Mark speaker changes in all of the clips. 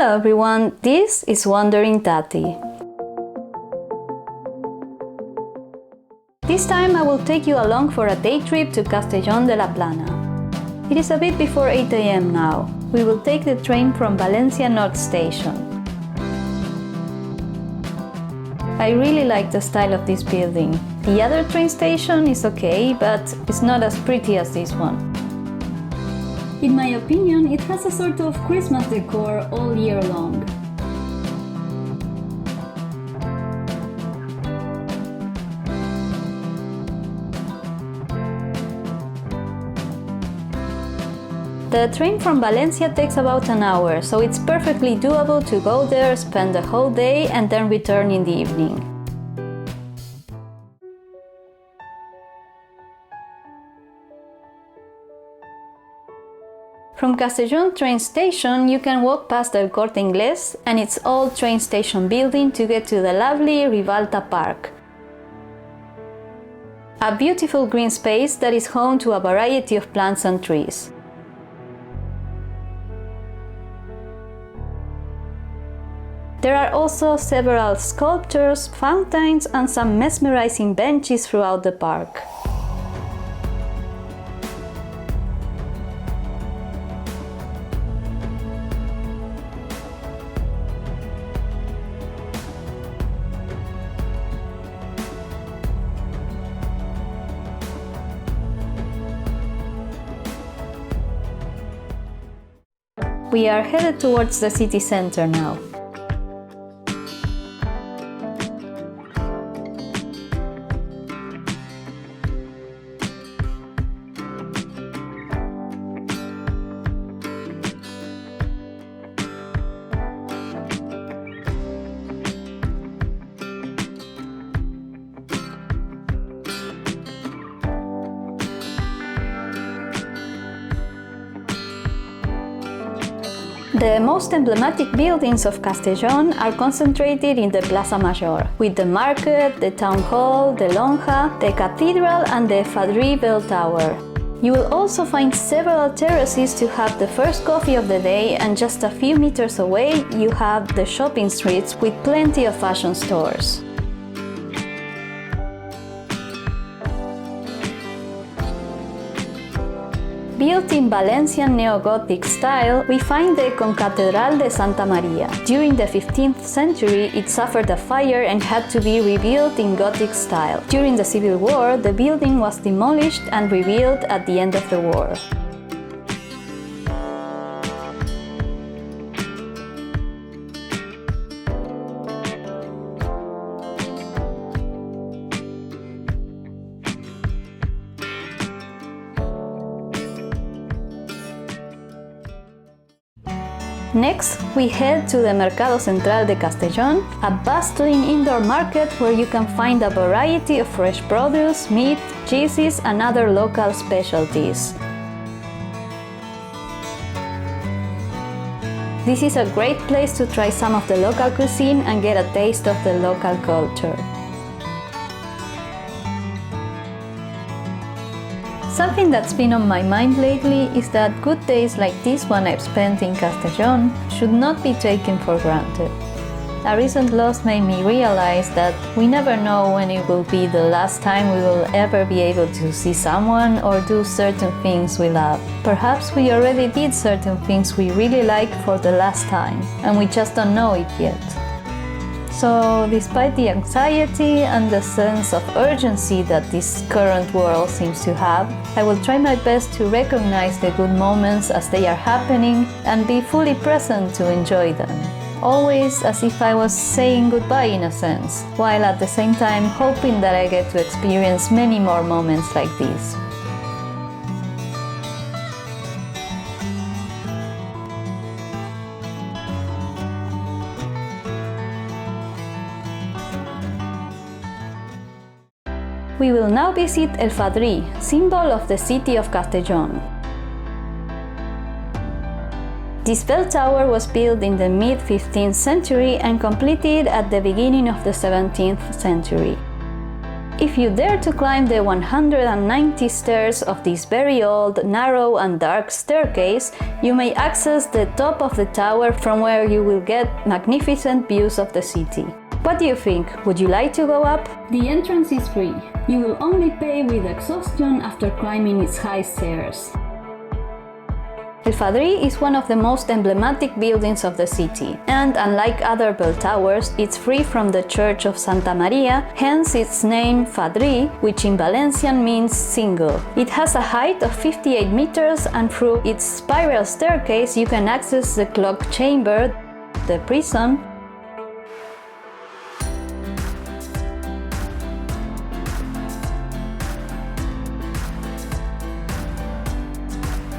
Speaker 1: Hello everyone, this is Wandering Tati. This time I will take you along for a day trip to Castellón de la Plana. It is a bit before 8 AM now. We will take the train from Valencia North Station. I really like the style of this building. The other train station is okay, but it's not as pretty as this one. In my opinion, it has a sort of Christmas decor all year long. The train from Valencia takes about an hour, so it's perfectly doable to go there, spend the whole day, and then return in the evening. From Castellón train station, you can walk past El Corte Inglés and its old train station building to get to the lovely Ribalta Park, a beautiful green space that is home to a variety of plants and trees. There are also several sculptures, fountains, and some mesmerizing benches throughout the park. We are headed towards the city center now. The most emblematic buildings of Castellón are concentrated in the Plaza Mayor, with the market, the town hall, the lonja, the cathedral and the Fadrí bell tower. You will also find several terraces to have the first coffee of the day, and just a few meters away you have the shopping streets with plenty of fashion stores. Built in Valencian neo-Gothic style, we find the Concatedral de Santa Maria. During the 15th century, it suffered a fire and had to be rebuilt in Gothic style. During the Civil War, the building was demolished and rebuilt at the end of the war. Next, we head to the Mercado Central de Castellón, a bustling indoor market where you can find a variety of fresh produce, meat, cheeses, and other local specialties. This is a great place to try some of the local cuisine and get a taste of the local culture. Something that's been on my mind lately is that good days like this one I've spent in Castellón should not be taken for granted. A recent loss made me realize that we never know when it will be the last time we will ever be able to see someone or do certain things we love. Perhaps we already did certain things we really like for the last time, and we just don't know it yet. So, despite the anxiety and the sense of urgency that this current world seems to have, I will try my best to recognize the good moments as they are happening and be fully present to enjoy them. Always as if I was saying goodbye in a sense, while at the same time hoping that I get to experience many more moments like these. We will now visit El Fadrí, symbol of the city of Castellón. This bell tower was built in the mid-15th century and completed at the beginning of the 17th century. If you dare to climb the 190 stairs of this very old, narrow and dark staircase, you may access the top of the tower from where you will get magnificent views of the city. What do you think? Would you like to go up? The entrance is free. You will only pay with exhaustion after climbing its high stairs. El Fadrí is one of the most emblematic buildings of the city, and unlike other bell towers, it's free from the Church of Santa Maria, hence its name Fadrí, which in Valencian means single. It has a height of 58 meters, and through its spiral staircase you can access the clock chamber, the prison,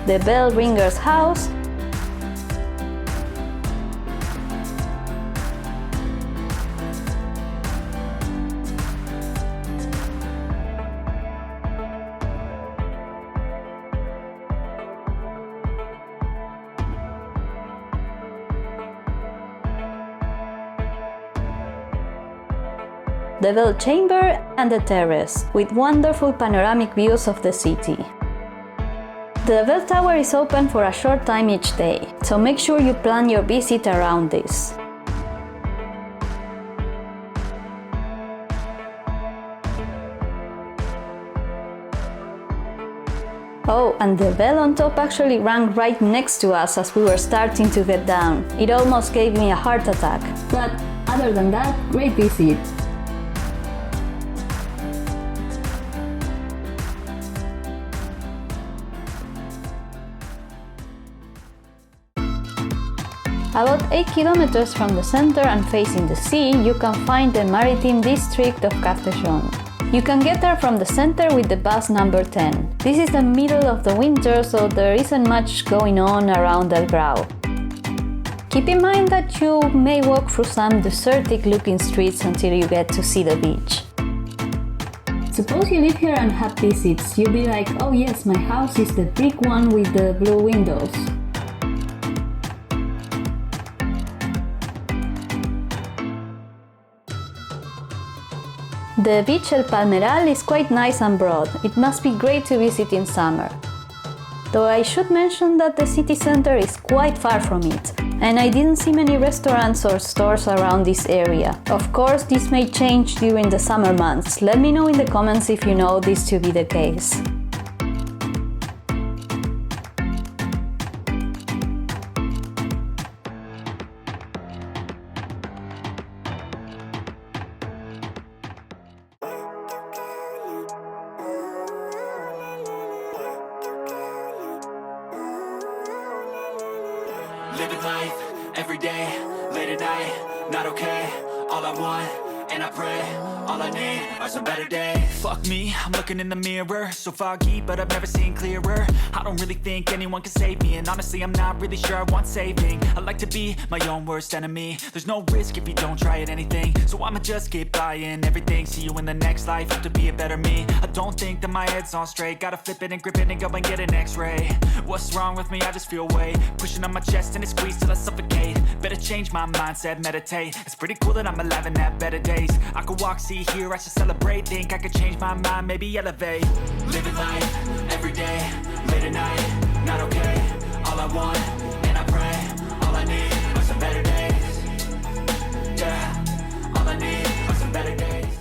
Speaker 1: the bell ringer's house, the bell chamber, and the terrace, with wonderful panoramic views of the city. The bell tower is open for a short time each day, so make sure you plan your visit around this. Oh, and the bell on top actually rang right next to us as we were starting to get down. It almost gave me a heart attack. But other than that, great visit. About 8 kilometers from the center and facing the sea, you can find the maritime district of Castellón. You can get there from the center with the bus number 10. This is the middle of the winter, so there isn't much going on around El Grau. Keep in mind that you may walk through some desertic-looking streets until you get to see the beach. Suppose you live here and have visits, you'll be like, oh yes, my house is the big one with the blue windows. The beach El Palmeral is quite nice and broad. It must be great to visit in summer. Though I should mention that the city center is quite far from it, and I didn't see many restaurants or stores around this area. Of course, this may change during the summer months. Let me know in the comments if you know this to be the case.
Speaker 2: Living life, every day, late at night, not okay. All I want, and I pray, all I need are some better days. Fuck me, I'm looking in the mirror, so foggy, but I've never seen clearer. I don't really think anyone can save me, and honestly I'm not really sure I want saving. I like to be my own worst enemy. There's no risk if you don't try at anything, so I'ma just keep buying everything. See you in the next life, hope to be a better me. I don't think that my head's on straight, gotta flip it and grip it and go and get an x-ray. What's wrong with me? I just feel weight pushing on my chest and it squeezes till I suffocate. Better change my mindset, meditate. It's pretty cool that I'm alive and have better days. I could walk, see, hear, I should celebrate. Think I could change my mind, maybe elevate. Living life, every day, late at night, not okay. All I want, and I pray, all I need are some better days. Yeah, all I need are some better days.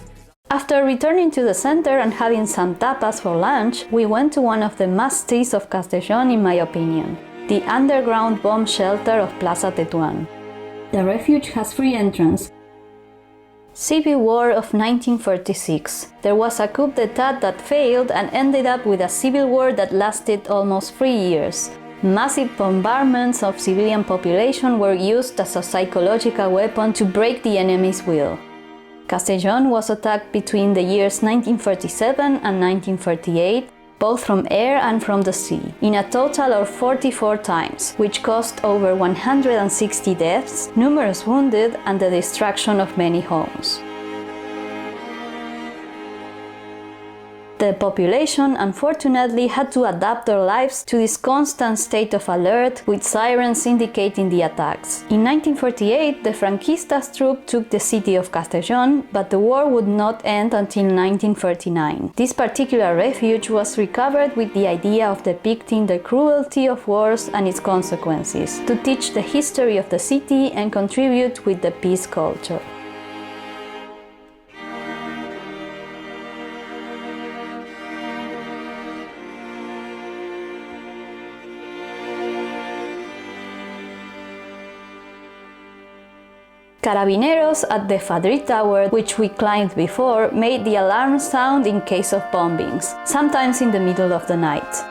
Speaker 1: After returning to the center and having some tapas for lunch, we went to one of the must-sees of Castellón in my opinion, the underground bomb shelter of Plaza Tetuán. The refuge has free entrance. Civil War of 1946. There was a coup d'etat that failed and ended up with a civil war that lasted almost 3 years. Massive bombardments of civilian population were used as a psychological weapon to break the enemy's will. Castellón was attacked between the years 1947 and 1948, both from air and from the sea, in a total of 44 times, which caused over 160 deaths, numerous wounded, and the destruction of many homes. The population unfortunately had to adapt their lives to this constant state of alert, with sirens indicating the attacks. In 1948, the Franquistas troop took the city of Castellón, but the war would not end until 1939. This particular refuge was recovered with the idea of depicting the cruelty of wars and its consequences, to teach the history of the city and contribute with the peace culture. Carabineros at the Fadrí Tower, which we climbed before, made the alarm sound in case of bombings, sometimes in the middle of the night.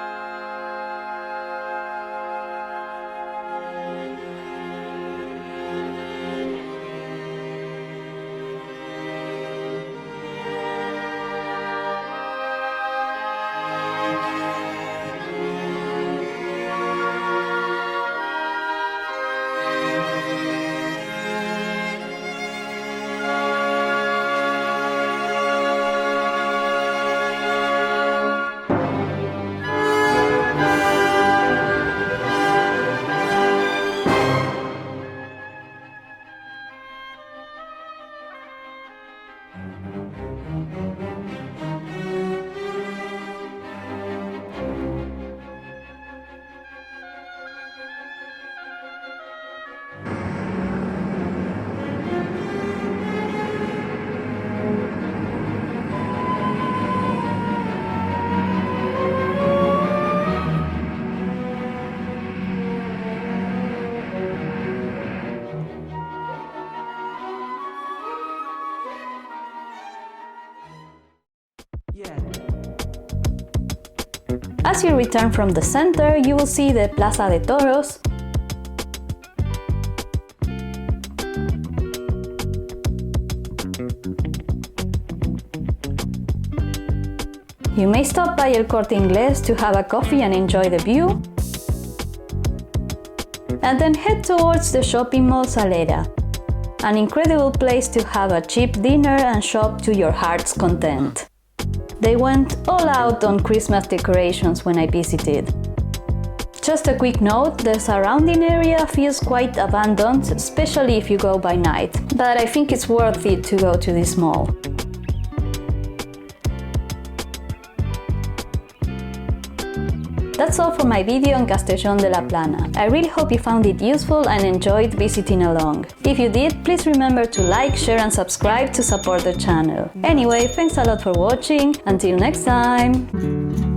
Speaker 1: As you return from the center, you will see the Plaza de Toros, you may stop by El Corte Inglés to have a coffee and enjoy the view, and then head towards the shopping mall Salera, an incredible place to have a cheap dinner and shop to your heart's content. They went all out on Christmas decorations when I visited. Just a quick note, the surrounding area feels quite abandoned, especially if you go by night, but I think it's worth it to go to this mall. That's all for my video on Castellón de la Plana. I really hope you found it useful and enjoyed visiting along. If you did, please remember to like, share and subscribe to support the channel. Anyway, thanks a lot for watching. Until next time!